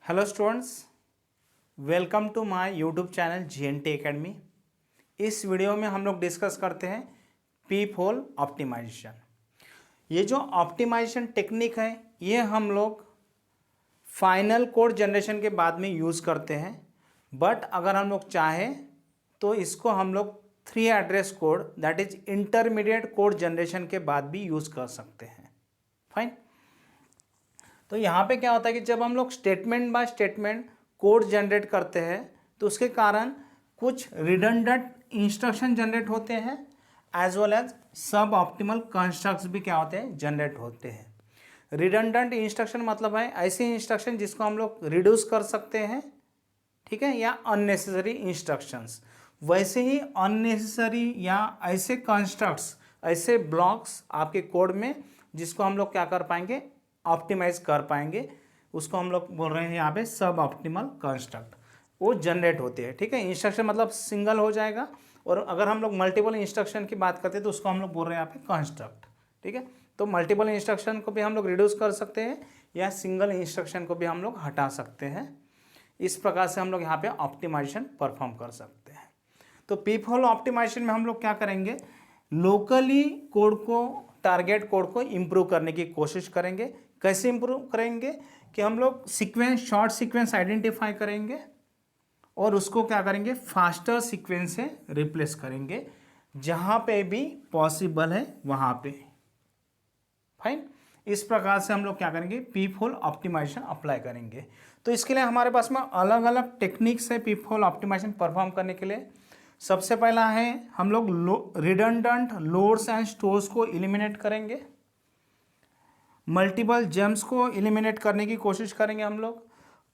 Hello students, welcome to my YouTube channel GNT academy. इस video में हम लोग डिस्कस करते हैं पीप होल ऑप्टिमाइजेशन। ये जो ऑप्टिमाइजेशन टेक्निक है ये हम लोग फाइनल कोड जनरेशन के बाद में यूज़ करते हैं, बट अगर हम लोग चाहें तो इसको हम लोग 3 address code that is intermediate code generation के बाद भी यूज़ कर सकते हैं। फाइन। तो यहाँ पे क्या होता है कि जब हम लोग statement by statement code generate करते हैं तो उसके कारण कुछ रिडंडेंट इंस्ट्रक्शन जनरेट होते हैं एज वेल एज सब ऑप्टिमल कंस्ट्रक्ट्स भी क्या होते हैं, जनरेट होते हैं। रिडंडेंट इंस्ट्रक्शन मतलब है ऐसे इंस्ट्रक्शन जिसको हम लोग रिड्यूस कर सकते हैं, ठीक है, या अननेसेसरी इंस्ट्रक्शंस। वैसे ही अननेसेसरी या ऐसे कंस्ट्रक्ट्स, ऐसे ब्लॉक्स आपके कोड में जिसको हम लोग क्या कर पाएंगे, ऑप्टिमाइज कर पाएंगे, उसको हम लोग बोल रहे हैं यहाँ पे सब ऑप्टिमल कंस्ट्रक्ट, वो जनरेट होते हैं। ठीक है, इंस्ट्रक्शन मतलब सिंगल हो जाएगा, और अगर हम लोग मल्टीपल इंस्ट्रक्शन की बात करते हैं तो उसको हम लोग बोल रहे हैं यहाँ पे कंस्ट्रक्ट। ठीक है, तो मल्टीपल इंस्ट्रक्शन को भी हम लोग रिड्यूस कर सकते हैं या सिंगल इंस्ट्रक्शन को भी हम लोग हटा सकते हैं। इस प्रकार से हम लोग यहाँ पे ऑप्टिमाइजेशन परफॉर्म कर सकते हैं। तो पीप होल ऑप्टिमाइजेशन में हम लोग क्या करेंगे, लोकली कोड को, टारगेट कोड को इम्प्रूव करने की कोशिश करेंगे। कैसे इम्प्रूव करेंगे कि हम लोग सीक्वेंस, शॉर्ट सीक्वेंस आइडेंटिफाई करेंगे और उसको क्या करेंगे, फास्टर सीक्वेंस से रिप्लेस करेंगे जहाँ पे भी पॉसिबल है वहाँ पे। फाइन। इस प्रकार से हम लोग क्या करेंगे, पीप होल ऑप्टिमाइजेशन अप्लाई करेंगे। तो इसके लिए हमारे पास में अलग अलग टेक्निक्स है पीप होल ऑप्टिमाइजेशन परफॉर्म करने के लिए। सबसे पहला है हम लोग रिडंडेंट लोड्स एंड स्टोर्स को एलिमिनेट करेंगे। मल्टीपल जेम्स को एलिमिनेट करने की कोशिश करेंगे हम लोग।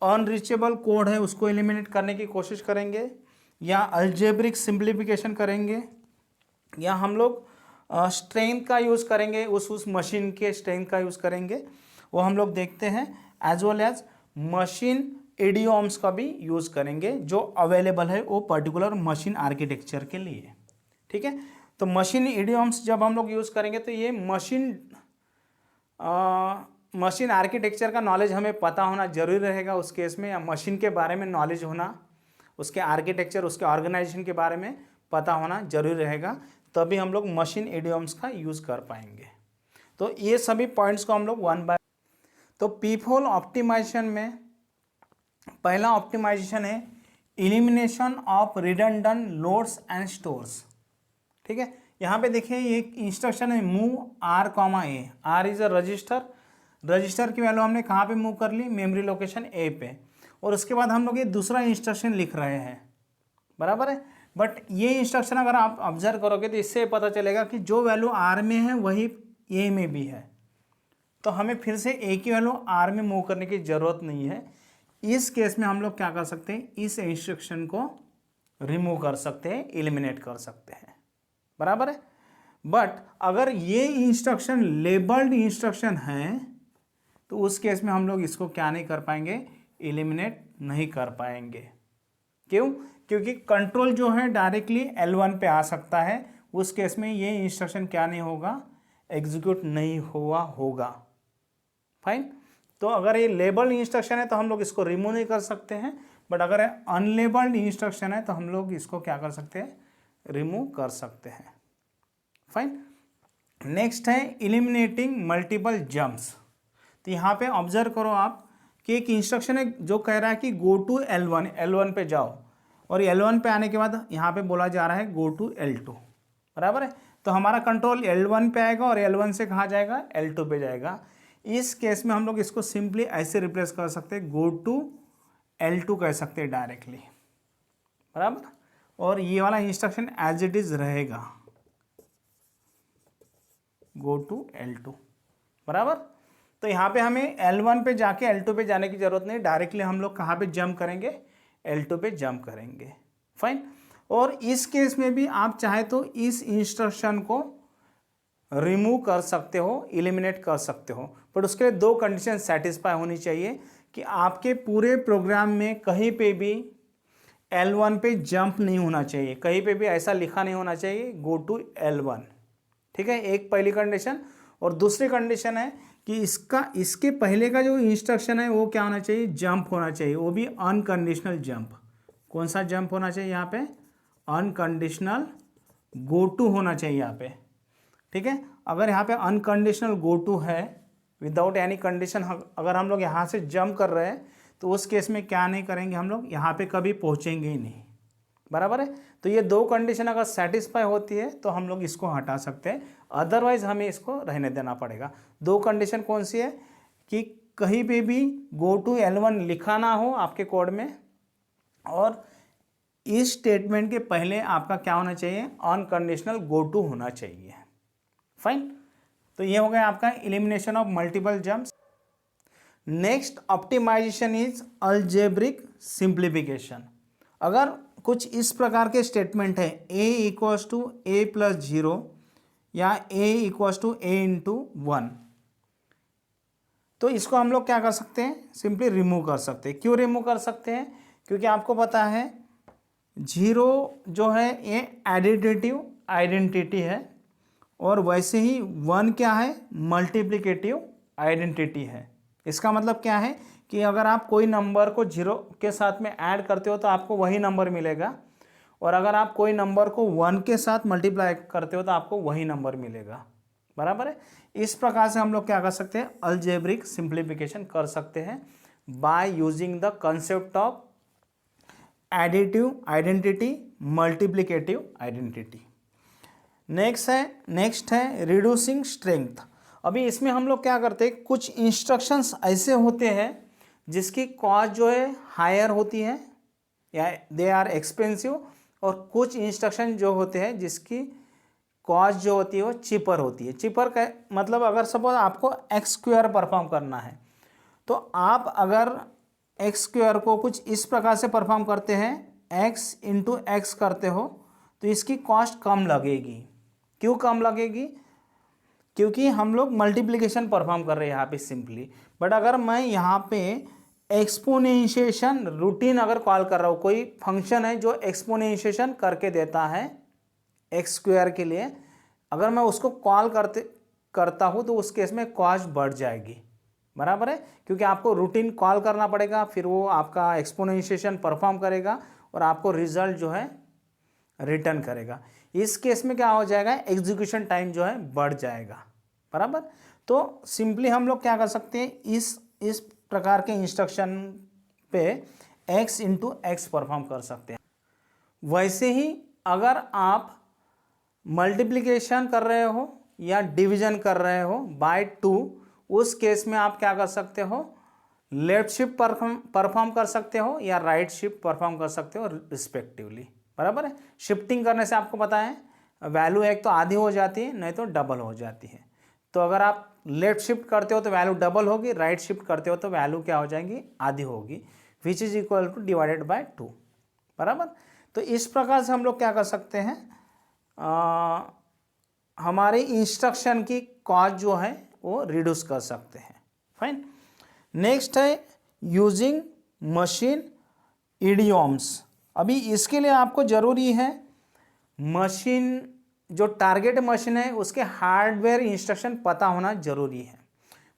अनरीचेबल कोड है उसको एलिमिनेट करने की कोशिश करेंगे, या अलजेब्रिक सिंप्लीफिकेशन करेंगे, या हम लोग स्ट्रेंथ का यूज़ करेंगे, उस मशीन के स्ट्रेंथ का यूज़ करेंगे, वो हम लोग देखते हैं। As well as machine idioms का भी यूज़ करेंगे जो अवेलेबल है वो पर्टिकुलर मशीन आर्किटेक्चर के लिए। ठीक है, तो मशीन इडियम्स जब हम लोग यूज़ करेंगे तो ये मशीन आर्किटेक्चर का नॉलेज हमें पता होना जरूरी रहेगा उस केस में, या मशीन के बारे में नॉलेज होना, उसके आर्किटेक्चर, उसके ऑर्गेनाइजेशन के बारे में पता होना जरूरी रहेगा, तभी हम लोग मशीन इडियम्स का यूज़ कर पाएंगे। तो ये सभी पॉइंट्स को हम लोग वन बाय। तो पीप होल ऑप्टिमाइजेशन में पहला ऑप्टिमाइजेशन है elimination of redundant loads and stores. ठीक है, यहाँ पे देखिए ये इंस्ट्रक्शन है move R comma A. R is a register, register की वैल्यू हमने कहाँ पे मूव कर ली, मेमोरी लोकेशन ए पे, और उसके बाद हम लोग ये दूसरा इंस्ट्रक्शन लिख रहे हैं, बराबर है। बट ये इंस्ट्रक्शन अगर आप ऑब्जर्व करोगे तो इससे पता चलेगा कि जो वैल्यू आर में है वही ए में भी है, तो हमें फिर से ए की वैल्यू आर में मूव करने की ज़रूरत नहीं है। इस केस में हम लोग क्या कर सकते हैं, इस इंस्ट्रक्शन को रिमूव कर सकते हैं, एलिमिनेट कर सकते हैं, बराबर है। बट अगर ये इंस्ट्रक्शन लेबल्ड इंस्ट्रक्शन है तो उस केस में हम लोग इसको क्या नहीं कर पाएंगे, एलिमिनेट नहीं कर पाएंगे। क्यों? क्योंकि कंट्रोल जो है डायरेक्टली L1 पे आ सकता है, उस केस में ये इंस्ट्रक्शन क्या नहीं होगा, एग्जीक्यूट नहीं हुआ होगा। फाइन। तो अगर ये लेबल्ड इंस्ट्रक्शन है तो हम लोग इसको रिमूव नहीं कर सकते हैं, बट अगर अनलेबल्ड इंस्ट्रक्शन है तो हम लोग इसको क्या कर सकते हैं, रिमूव कर सकते हैं। फाइन। नेक्स्ट है एलिमिनेटिंग मल्टीपल जंप्स। तो यहाँ पे ऑब्जर्व करो आप कि एक इंस्ट्रक्शन है जो कह रहा है कि गो टू L1, L1 पे जाओ, और L1 पे आने के बाद यहाँ पे बोला जा रहा है गो टू L2, बराबर है। तो हमारा कंट्रोल L1 पे आएगा और L1 से कहाँ जाएगा, L2 पे जाएगा। इस केस में हम लोग इसको सिंपली ऐसे रिप्लेस कर सकते हैं, गो टू L2 कह सकते हैं डायरेक्टली, बराबर। और ये वाला इंस्ट्रक्शन एज इट इज रहेगा, गो टू L2, बराबर। तो यहाँ पे हमें L1 पे जाके L2 पे जाने की जरूरत नहीं, डायरेक्टली हम लोग कहाँ पे जंप करेंगे, L2 पे जंप करेंगे। फाइन। और इस केस में भी आप चाहे तो इस इंस्ट्रक्शन को रिमूव कर सकते हो, एलिमिनेट कर सकते हो, बट उसके लिए 2 कंडीशन सेटिस्फाई होनी चाहिए कि आपके पूरे प्रोग्राम में कहीं पे भी L1 पे जंप नहीं होना चाहिए, कहीं पे भी ऐसा लिखा नहीं होना चाहिए गो टू L1। ठीक है, एक पहली कंडीशन। और दूसरी कंडीशन है कि इसके पहले का जो इंस्ट्रक्शन है वो क्या होना चाहिए, जंप होना चाहिए, वो भी अनकंडीशनल जंप। कौन सा जंप होना चाहिए यहाँ पे, अनकंडीशनल गो टू होना चाहिए यहाँ पे, ठीक है। अगर यहाँ पे अनकंडीशनल गो टू है विदाउट एनी कंडीशन, अगर हम लोग यहाँ से जंप कर रहे हैं तो उस केस में क्या नहीं करेंगे, हम लोग यहाँ पे कभी पहुँचेंगे ही नहीं, बराबर है। तो ये दो कंडीशन अगर सेटिस्फाई होती है तो हम लोग इसको हटा सकते हैं, अदरवाइज हमें इसको रहने देना पड़ेगा। दो कंडीशन कौन सी है कि कहीं पे भी गो टू L1 लिखा ना हो आपके कोड में, और इस स्टेटमेंट के पहले आपका क्या होना चाहिए, अनकंडीशनल गो टू होना चाहिए। फाइन, तो ये हो गया आपका elimination of multiple jumps. Next optimisation is algebraic simplification. अगर कुछ इस प्रकार के स्टेटमेंट है a equals to a plus 0 या a equals to a into 1, तो इसको हम लोग क्या कर सकते हैं, सिंपली रिमूव कर सकते हैं। क्यों रिमूव कर सकते हैं, क्योंकि आपको पता है 0 जो है ये एडिटिव आइडेंटिटी है, और वैसे ही 1 क्या है, मल्टीप्लिकेटिव आइडेंटिटी है। इसका मतलब क्या है कि अगर आप कोई नंबर को 0 के साथ में ऐड करते हो तो आपको वही नंबर मिलेगा, और अगर आप कोई नंबर को 1 के साथ मल्टीप्लाई करते हो तो आपको वही नंबर मिलेगा, बराबर है। इस प्रकार से हम लोग क्या कर सकते हैं, अलजेब्रिक सिंप्लीफिकेशन कर सकते हैं by using the concept of additive identity, multiplicative identity. Next है रिड्यूसिंग स्ट्रेंथ। अभी इसमें हम लोग क्या करते हैं, कुछ इंस्ट्रक्शंस ऐसे होते हैं जिसकी कॉस्ट जो है हायर होती है या दे आर एक्सपेंसिव, और कुछ इंस्ट्रक्शन जो होते हैं जिसकी कॉस्ट जो होती है वो चीपर होती है। चीपर का मतलब अगर सपोज आपको एक्स स्क्वायर परफॉर्म करना है, तो आप अगर एक्स स्क्वायर को कुछ इस प्रकार से परफॉर्म करते हैं, एक्स इंटू एक्स करते हो, तो इसकी कॉस्ट कम लगेगी। क्यों कम लगेगी, क्योंकि हम लोग मल्टीप्लिकेशन परफॉर्म कर रहे हैं यहाँ पे सिंपली। बट अगर मैं यहाँ पे एक्सपोनेंशिएशन रूटीन अगर कॉल कर रहा हूँ, कोई फंक्शन है जो एक्सपोनेंशिएशन करके देता है एक्स स्क्वायर के लिए, अगर मैं उसको कॉल करता हूँ तो उस केस में कॉस्ट बढ़ जाएगी, बराबर है, क्योंकि आपको रूटीन कॉल करना पड़ेगा, फिर वो आपका एक्सपोनेंशिएशन परफॉर्म करेगा और आपको रिजल्ट जो है रिटर्न करेगा। इस केस में क्या हो जाएगा, एग्जीक्यूशन टाइम जो है बढ़ जाएगा, बराबर। तो सिंपली हम लोग क्या कर सकते हैं, इस प्रकार के इंस्ट्रक्शन पे x इंटू एक्स परफॉर्म कर सकते हैं। वैसे ही अगर आप मल्टीप्लिकेशन कर रहे हो या डिवीजन कर रहे हो बाय 2, उस केस में आप क्या कर सकते हो, लेफ्ट शिफ्ट परफॉर्म कर सकते हो या राइट शिफ्ट परफॉर्म कर सकते हो रिस्पेक्टिवली, बराबर है। शिफ्टिंग करने से आपको पता है वैल्यू एक तो आधी हो जाती है, नहीं तो डबल हो जाती है। तो अगर आप लेफ्ट शिफ्ट करते हो तो वैल्यू डबल होगी, राइट शिफ्ट करते हो तो वैल्यू क्या हो जाएगी, आधी होगी, which is equal two divided by 2, बराबर। तो इस प्रकार से हम लोग क्या कर सकते हैं, हमारे इंस्ट्रक्शन की कॉस्ट जो है वो रिड्यूस कर सकते हैं। फाइन, नेक्स्ट है यूजिंग मशीन इडियम्स। अभी इसके लिए आपको ज़रूरी है मशीन, जो टारगेट मशीन है उसके हार्डवेयर इंस्ट्रक्शन पता होना जरूरी है।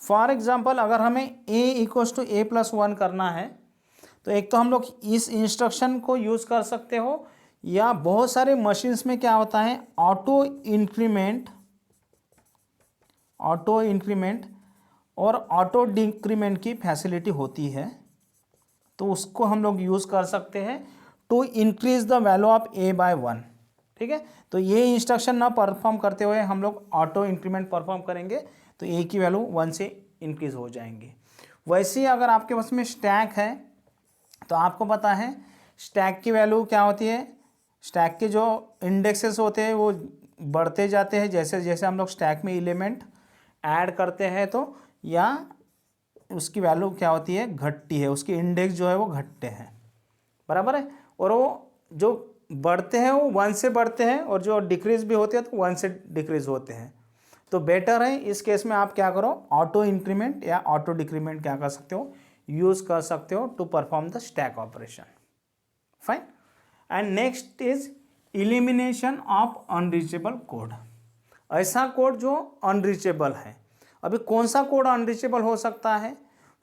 फॉर एग्जांपल अगर हमें a equals to a plus 1 करना है, तो एक तो हम लोग इस इंस्ट्रक्शन को यूज़ कर सकते हो, या बहुत सारे मशीन्स में क्या होता है, ऑटो इंक्रीमेंट और ऑटो डिक्रीमेंट की फैसिलिटी होती है, तो उसको हम लोग यूज़ कर सकते हैं to increase the value of a by 1, ठीक है। तो ये इंस्ट्रक्शन ना परफॉर्म करते हुए हम लोग ऑटो इंक्रीमेंट परफॉर्म करेंगे तो a की वैल्यू 1 से इंक्रीज हो जाएंगी। वैसे ही अगर आपके पास में स्टैक है तो आपको पता है स्टैक की वैल्यू क्या होती है, स्टैक के जो इंडेक्सेस होते हैं वो बढ़ते जाते हैं जैसे जैसे हम लोग स्टैक में एलिमेंट ऐड करते हैं, तो या उसकी वैल्यू क्या होती है, घटती है, उसकी इंडेक्स जो है वो घटते हैं, बराबर है। और वो जो बढ़ते हैं वो 1 से बढ़ते हैं, और जो डिक्रीज भी होते हैं तो 1 से डिक्रीज होते हैं। तो बेटर है इस केस में आप क्या करो, ऑटो इंक्रीमेंट या ऑटो डिक्रीमेंट क्या कर सकते हो, यूज़ कर सकते हो to perform the stack operation. Fine, and next is elimination of unreachable code. ऐसा कोड जो अनरीचेबल है, अभी कौन सा कोड अनरीचेबल हो सकता है?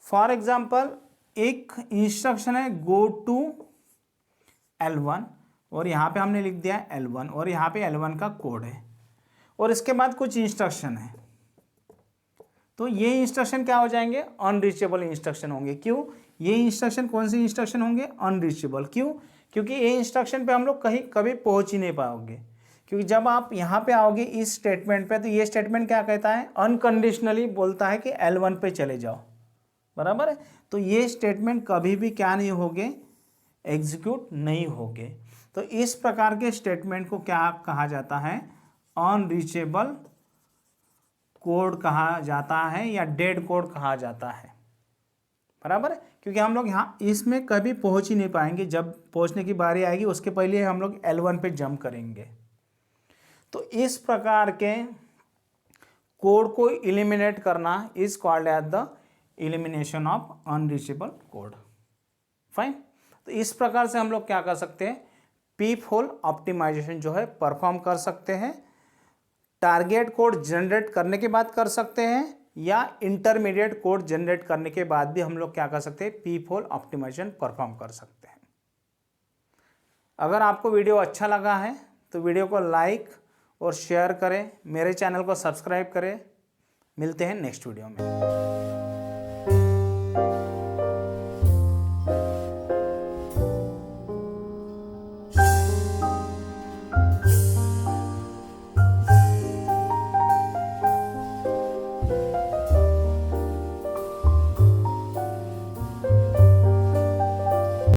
फॉर एग्जाम्पल एक इंस्ट्रक्शन है गो टू L1 और यहाँ पे हमने लिख दिया L1 और यहाँ पे L1 का कोड है और इसके बाद कुछ इंस्ट्रक्शन है, तो ये इंस्ट्रक्शन क्या हो जाएंगे? अनरीचेबल इंस्ट्रक्शन होंगे। क्यों? ये इंस्ट्रक्शन कौन सी इंस्ट्रक्शन होंगे? अनरीचेबल। क्यों? क्योंकि ये इंस्ट्रक्शन पे हम लोग कहीं कभी पहुंच ही नहीं पाओगे, क्योंकि जब आप यहाँ पे आओगे इस स्टेटमेंट पे, तो ये स्टेटमेंट क्या कहता है? अनकंडीशनली बोलता है कि L1 पे चले जाओ, बराबर है। तो ये स्टेटमेंट कभी भी क्या नहीं होंगे? एग्जीक्यूट नहीं होंगे। तो इस प्रकार के स्टेटमेंट को क्या कहा जाता है? अनरीचेबल कोड कहा जाता है या डेड कोड कहा जाता है, बराबर है। क्योंकि हम लोग यहाँ इसमें कभी पहुंच ही नहीं पाएंगे, जब पहुंचने की बारी आएगी उसके पहले हम लोग L1 पे जंप करेंगे। तो इस प्रकार के कोड को इलिमिनेट करना is called as the elimination of unreachable code. Fine. तो इस प्रकार से हम लोग क्या कर सकते हैं? पीप होल ऑप्टिमाइजेशन जो है परफॉर्म कर सकते हैं। टारगेट कोड जनरेट करने के बाद कर सकते हैं या इंटरमीडिएट कोड जनरेट करने के बाद भी हम लोग क्या कर सकते हैं? पीप होल ऑप्टिमाइजेशन परफॉर्म कर सकते हैं। अगर आपको वीडियो अच्छा लगा है तो वीडियो को लाइक और शेयर करें, मेरे चैनल को सब्सक्राइब करें। मिलते हैं नेक्स्ट वीडियो में।